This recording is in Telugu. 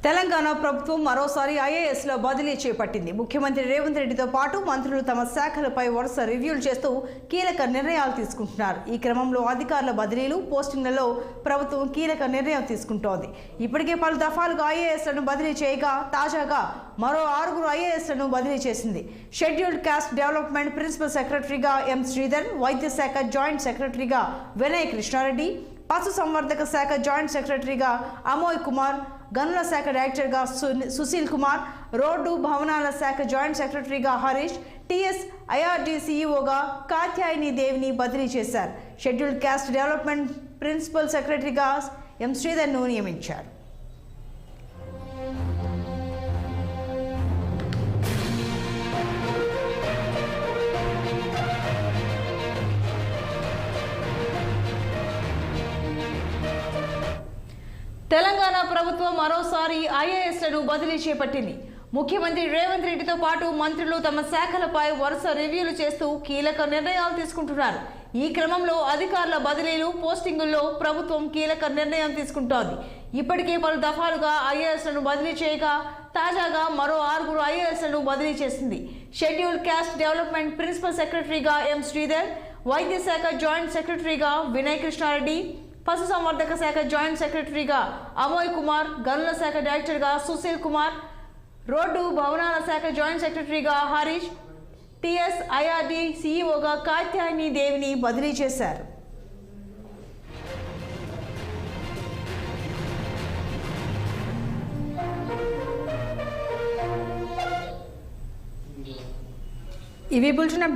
తెలంగాణ ప్రభుత్వం మరోసారి ఐఏఎస్లో బదిలీ చేపట్టింది. ముఖ్యమంత్రి రేవంత్ రెడ్డితో పాటు మంత్రులు తమ శాఖలపై వరుస రివ్యూలు చేస్తూ కీలక నిర్ణయాలు తీసుకుంటున్నారు. ఈ క్రమంలో అధికారుల బదిలీలు, పోస్టింగ్లలో ప్రభుత్వం కీలక నిర్ణయం తీసుకుంటోంది. ఇప్పటికే పలు దఫాలుగా ఐఏఎస్లను బదిలీ చేయగా తాజాగా మరో 6 ఐఏఎస్లను బదిలీ చేసింది. షెడ్యూల్డ్ కాస్ట్ డెవలప్మెంట్ ప్రిన్సిపల్ సెక్రటరీగా ఎం శ్రీధర్, వైద్య శాఖ జాయింట్ సెక్రటరీగా వినయ్ కృష్ణారెడ్డి, పశుసంవర్ధక శాఖ జాయింట్ సెక్రటరీగా అమోయ్ కుమార్, గనుల శాఖ డైరెక్టర్గా సుశీల్ కుమార్, రోడ్డు భవనాల శాఖ జాయింట్ సెక్రటరీగా హరీష్, టీఎస్ ఐఆర్డీ సీఈఓగా కాత్యాయని దేవిని బదిలీ చేశారు. షెడ్యూల్డ్ కాస్ట్ డెవలప్మెంట్ ప్రిన్సిపల్ సెక్రటరీగా ఎం శ్రీధర్ను నియమించారు. తెలంగాణ ప్రభుత్వం మరోసారి ఐఏఎస్లను బదిలీ చేపట్టింది. ముఖ్యమంత్రి రేవంత్ రెడ్డితో పాటు మంత్రులు తమ శాఖలపై వరుస రివ్యూలు చేస్తూ కీలక నిర్ణయాలు తీసుకుంటున్నారు. ఈ క్రమంలో అధికారుల బదిలీలు, పోస్టింగుల్లో ప్రభుత్వం కీలక నిర్ణయం తీసుకుంటోంది. ఇప్పటికే పలు దఫాలుగా ఐఏఎస్లను బదిలీ చేయగా తాజాగా మరో 6 ఐఏఎస్లను బదిలీ చేసింది. షెడ్యూల్డ్ కాస్ట్ డెవలప్మెంట్ ప్రిన్సిపల్ సెక్రటరీగా ఎం శ్రీధర్, వైద్య శాఖ జాయింట్ సెక్రటరీగా వినయ్ కృష్ణారెడ్డి, పశుసంవర్ధక శాఖ జాయింట్ సెక్రటరీగా అమోయ్ కుమార్, గనుల శాఖ డైరెక్టర్గా సుశీల్ కుమార్, రోడ్డు భవనాల శాఖ జాయింట్ సెక్రటరీగా హరీష్, టీఎస్ ఐఆర్డీ సీఈఓగా కాత్యాయని దేవిని బదిలీ చేశారు. ఇవి బులెటిన్ అప్డేట్.